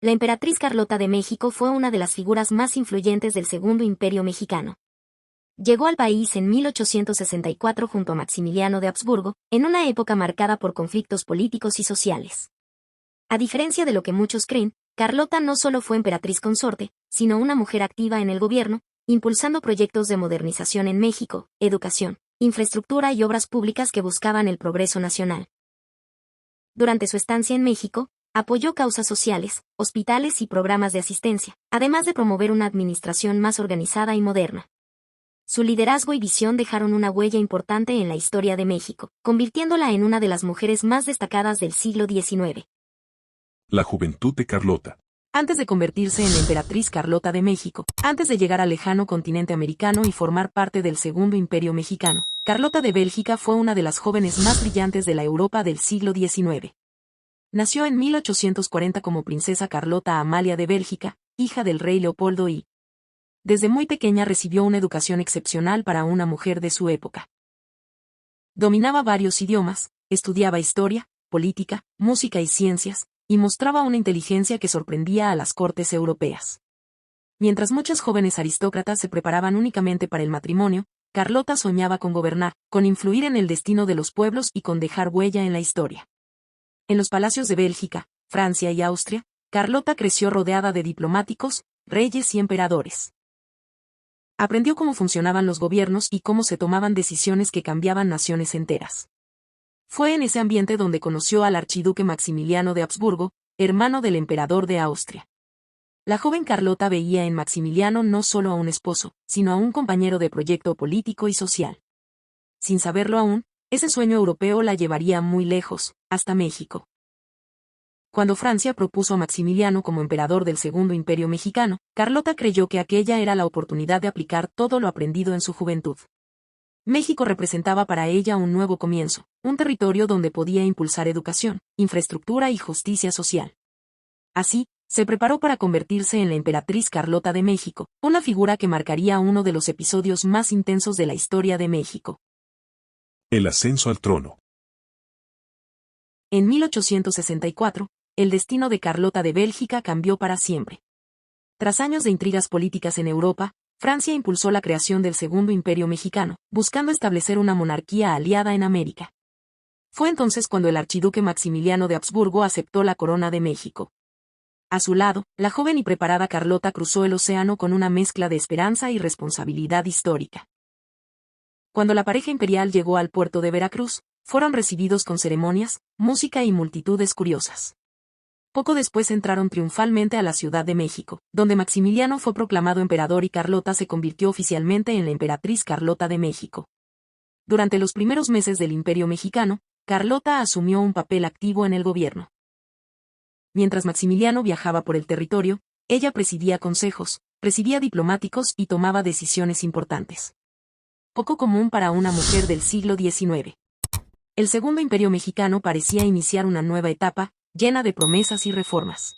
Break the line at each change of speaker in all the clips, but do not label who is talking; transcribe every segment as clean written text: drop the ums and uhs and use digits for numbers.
La emperatriz Carlota de México fue una de las figuras más influyentes del Segundo Imperio Mexicano. Llegó al país en 1864 junto a Maximiliano de Habsburgo, en una época marcada por conflictos políticos y sociales. A diferencia de lo que muchos creen, Carlota no solo fue emperatriz consorte, sino una mujer activa en el gobierno, impulsando proyectos de modernización en México, educación, infraestructura y obras públicas que buscaban el progreso nacional. Durante su estancia en México, apoyó causas sociales, hospitales y programas de asistencia, además de promover una administración más organizada y moderna. Su liderazgo y visión dejaron una huella importante en la historia de México, convirtiéndola en una de las mujeres más destacadas del siglo XIX.
La juventud de Carlota.
Antes de convertirse en la emperatriz Carlota de México, antes de llegar al lejano continente americano y formar parte del Segundo Imperio Mexicano, Carlota de Bélgica fue una de las jóvenes más brillantes de la Europa del siglo XIX. Nació en 1840 como princesa Carlota Amalia de Bélgica, hija del rey Leopoldo I. Desde muy pequeña recibió una educación excepcional para una mujer de su época. Dominaba varios idiomas, estudiaba historia, política, música y ciencias, y mostraba una inteligencia que sorprendía a las cortes europeas. Mientras muchas jóvenes aristócratas se preparaban únicamente para el matrimonio, Carlota soñaba con gobernar, con influir en el destino de los pueblos y con dejar huella en la historia. En los palacios de Bélgica, Francia y Austria, Carlota creció rodeada de diplomáticos, reyes y emperadores. Aprendió cómo funcionaban los gobiernos y cómo se tomaban decisiones que cambiaban naciones enteras. Fue en ese ambiente donde conoció al archiduque Maximiliano de Habsburgo, hermano del emperador de Austria. La joven Carlota veía en Maximiliano no solo a un esposo, sino a un compañero de proyecto político y social. Sin saberlo aún, ese sueño europeo la llevaría muy lejos, hasta México. Cuando Francia propuso a Maximiliano como emperador del Segundo Imperio Mexicano, Carlota creyó que aquella era la oportunidad de aplicar todo lo aprendido en su juventud. México representaba para ella un nuevo comienzo, un territorio donde podía impulsar educación, infraestructura y justicia social. Así, se preparó para convertirse en la emperatriz Carlota de México, una figura que marcaría uno de los episodios más intensos de la historia de México.
El ascenso al trono.
En 1864, el destino de Carlota de Bélgica cambió para siempre. Tras años de intrigas políticas en Europa, Francia impulsó la creación del Segundo Imperio Mexicano, buscando establecer una monarquía aliada en América. Fue entonces cuando el archiduque Maximiliano de Habsburgo aceptó la corona de México. A su lado, la joven y preparada Carlota cruzó el océano con una mezcla de esperanza y responsabilidad histórica. Cuando la pareja imperial llegó al puerto de Veracruz, fueron recibidos con ceremonias, música y multitudes curiosas. Poco después entraron triunfalmente a la Ciudad de México, donde Maximiliano fue proclamado emperador y Carlota se convirtió oficialmente en la emperatriz Carlota de México. Durante los primeros meses del Imperio Mexicano, Carlota asumió un papel activo en el gobierno. Mientras Maximiliano viajaba por el territorio, ella presidía consejos, recibía diplomáticos y tomaba decisiones importantes. Poco común para una mujer del siglo XIX. El Segundo Imperio Mexicano parecía iniciar una nueva etapa, llena de promesas y reformas.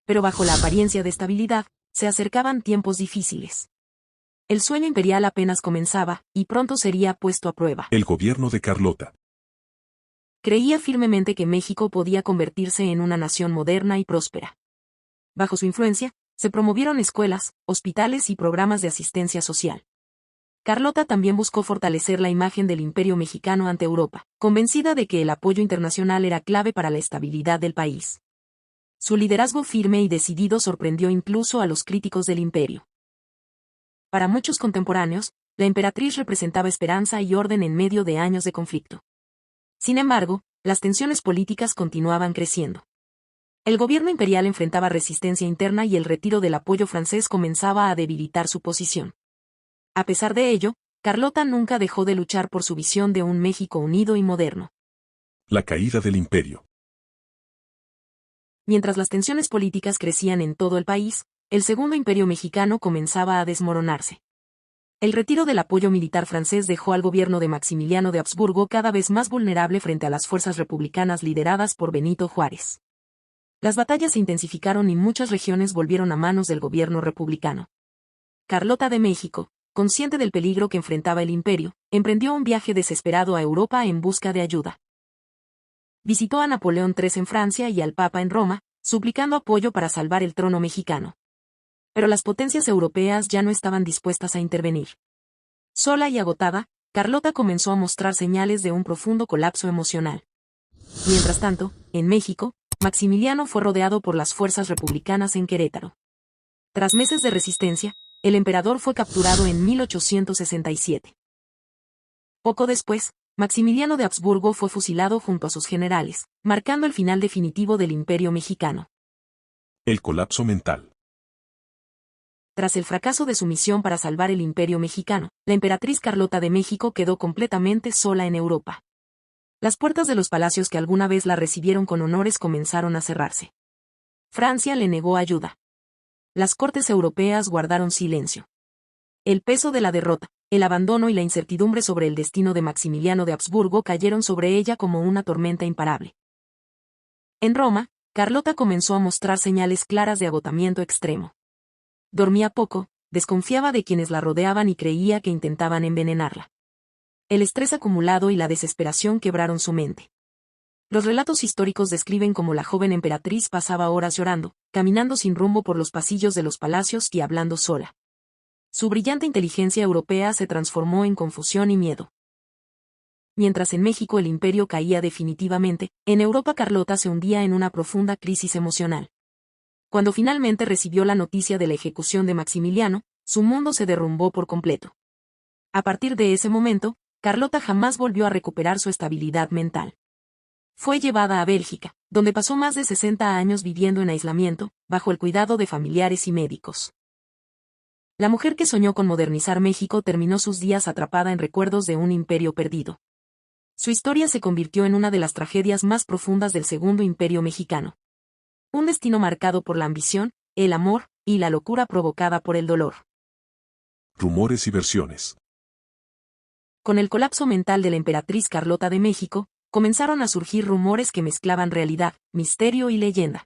Pero bajo la apariencia de estabilidad, se acercaban tiempos difíciles. El sueño imperial apenas comenzaba, y pronto sería puesto a prueba.
El gobierno de Carlota.
Creía firmemente que México podía convertirse en una nación moderna y próspera. Bajo su influencia, se promovieron escuelas, hospitales y programas de asistencia social. Carlota también buscó fortalecer la imagen del Imperio Mexicano ante Europa, convencida de que el apoyo internacional era clave para la estabilidad del país. Su liderazgo firme y decidido sorprendió incluso a los críticos del imperio. Para muchos contemporáneos, la emperatriz representaba esperanza y orden en medio de años de conflicto. Sin embargo, las tensiones políticas continuaban creciendo. El gobierno imperial enfrentaba resistencia interna y el retiro del apoyo francés comenzaba a debilitar su posición. A pesar de ello, Carlota nunca dejó de luchar por su visión de un México unido y moderno.
La caída del imperio.
Mientras las tensiones políticas crecían en todo el país, el Segundo Imperio Mexicano comenzaba a desmoronarse. El retiro del apoyo militar francés dejó al gobierno de Maximiliano de Habsburgo cada vez más vulnerable frente a las fuerzas republicanas lideradas por Benito Juárez. Las batallas se intensificaron y muchas regiones volvieron a manos del gobierno republicano. Carlota de México, consciente del peligro que enfrentaba el imperio, emprendió un viaje desesperado a Europa en busca de ayuda. Visitó a Napoleón III en Francia y al Papa en Roma, suplicando apoyo para salvar el trono mexicano. Pero las potencias europeas ya no estaban dispuestas a intervenir. Sola y agotada, Carlota comenzó a mostrar señales de un profundo colapso emocional. Mientras tanto, en México, Maximiliano fue rodeado por las fuerzas republicanas en Querétaro. Tras meses de resistencia, el emperador fue capturado en 1867. Poco después, Maximiliano de Habsburgo fue fusilado junto a sus generales, marcando el final definitivo del Imperio mexicano.
El colapso mental.
Tras el fracaso de su misión para salvar el Imperio mexicano, la emperatriz Carlota de México quedó completamente sola en Europa. Las puertas de los palacios que alguna vez la recibieron con honores comenzaron a cerrarse. Francia le negó ayuda. Las cortes europeas guardaron silencio. El peso de la derrota, el abandono y la incertidumbre sobre el destino de Maximiliano de Habsburgo cayeron sobre ella como una tormenta imparable. En Roma, Carlota comenzó a mostrar señales claras de agotamiento extremo. Dormía poco, desconfiaba de quienes la rodeaban y creía que intentaban envenenarla. El estrés acumulado y la desesperación quebraron su mente. Los relatos históricos describen cómo la joven emperatriz pasaba horas llorando, caminando sin rumbo por los pasillos de los palacios y hablando sola. Su brillante inteligencia europea se transformó en confusión y miedo. Mientras en México el imperio caía definitivamente, en Europa Carlota se hundía en una profunda crisis emocional. Cuando finalmente recibió la noticia de la ejecución de Maximiliano, su mundo se derrumbó por completo. A partir de ese momento, Carlota jamás volvió a recuperar su estabilidad mental. Fue llevada a Bélgica, donde pasó más de 60 años viviendo en aislamiento, bajo el cuidado de familiares y médicos. La mujer que soñó con modernizar México terminó sus días atrapada en recuerdos de un imperio perdido. Su historia se convirtió en una de las tragedias más profundas del Segundo Imperio Mexicano. Un destino marcado por la ambición, el amor, y la locura provocada por el dolor.
Rumores y versiones.
Con el colapso mental de la emperatriz Carlota de México, comenzaron a surgir rumores que mezclaban realidad, misterio y leyenda.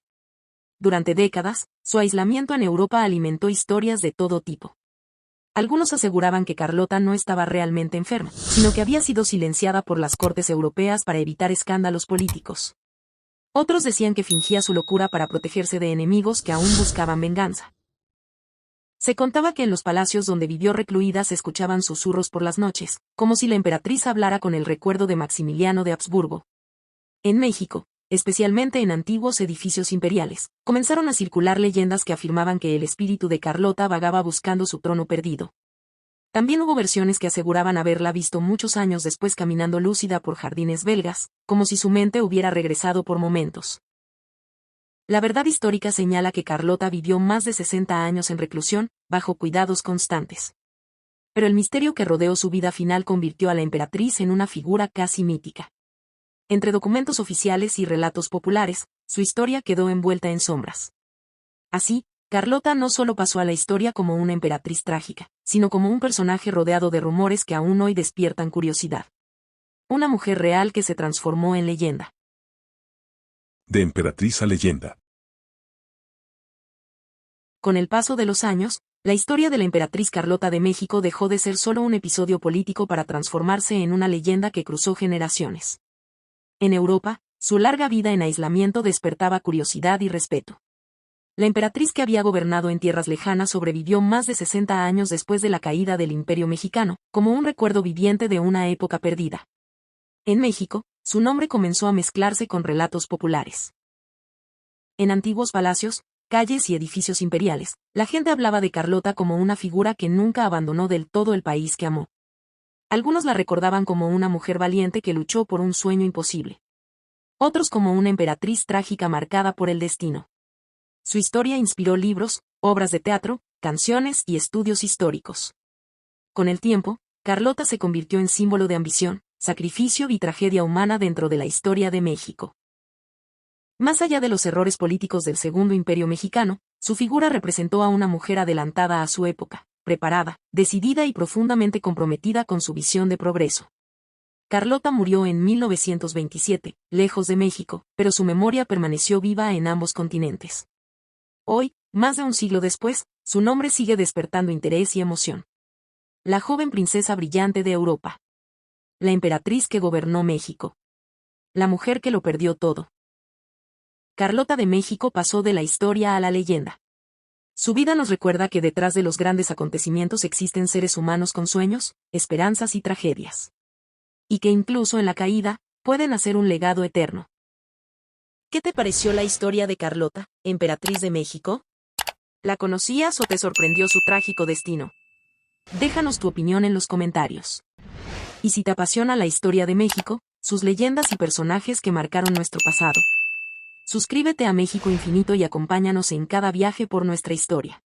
Durante décadas, su aislamiento en Europa alimentó historias de todo tipo. Algunos aseguraban que Carlota no estaba realmente enferma, sino que había sido silenciada por las cortes europeas para evitar escándalos políticos. Otros decían que fingía su locura para protegerse de enemigos que aún buscaban venganza. Se contaba que en los palacios donde vivió recluida se escuchaban susurros por las noches, como si la emperatriz hablara con el recuerdo de Maximiliano de Habsburgo. En México, especialmente en antiguos edificios imperiales, comenzaron a circular leyendas que afirmaban que el espíritu de Carlota vagaba buscando su trono perdido. También hubo versiones que aseguraban haberla visto muchos años después caminando lúcida por jardines belgas, como si su mente hubiera regresado por momentos. La verdad histórica señala que Carlota vivió más de 60 años en reclusión, bajo cuidados constantes. Pero el misterio que rodeó su vida final convirtió a la emperatriz en una figura casi mítica. Entre documentos oficiales y relatos populares, su historia quedó envuelta en sombras. Así, Carlota no solo pasó a la historia como una emperatriz trágica, sino como un personaje rodeado de rumores que aún hoy despiertan curiosidad. Una mujer real que se transformó en leyenda.
De emperatriz a leyenda.
Con el paso de los años, la historia de la emperatriz Carlota de México dejó de ser solo un episodio político para transformarse en una leyenda que cruzó generaciones. En Europa, su larga vida en aislamiento despertaba curiosidad y respeto. La emperatriz que había gobernado en tierras lejanas sobrevivió más de 60 años después de la caída del Imperio mexicano, como un recuerdo viviente de una época perdida. En México, su nombre comenzó a mezclarse con relatos populares. En antiguos palacios, calles y edificios imperiales, la gente hablaba de Carlota como una figura que nunca abandonó del todo el país que amó. Algunos la recordaban como una mujer valiente que luchó por un sueño imposible. Otros como una emperatriz trágica marcada por el destino. Su historia inspiró libros, obras de teatro, canciones y estudios históricos. Con el tiempo, Carlota se convirtió en símbolo de ambición, sacrificio y tragedia humana dentro de la historia de México. Más allá de los errores políticos del Segundo Imperio Mexicano, su figura representó a una mujer adelantada a su época, preparada, decidida y profundamente comprometida con su visión de progreso. Carlota murió en 1927, lejos de México, pero su memoria permaneció viva en ambos continentes. Hoy, más de un siglo después, su nombre sigue despertando interés y emoción. La joven princesa brillante de Europa. La emperatriz que gobernó México. La mujer que lo perdió todo. Carlota de México pasó de la historia a la leyenda. Su vida nos recuerda que detrás de los grandes acontecimientos existen seres humanos con sueños, esperanzas y tragedias. Y que incluso en la caída, pueden hacer un legado eterno. ¿Qué te pareció la historia de Carlota, emperatriz de México? ¿La conocías o te sorprendió su trágico destino? Déjanos tu opinión en los comentarios. Y si te apasiona la historia de México, sus leyendas y personajes que marcaron nuestro pasado, suscríbete a México Infinito y acompáñanos en cada viaje por nuestra historia.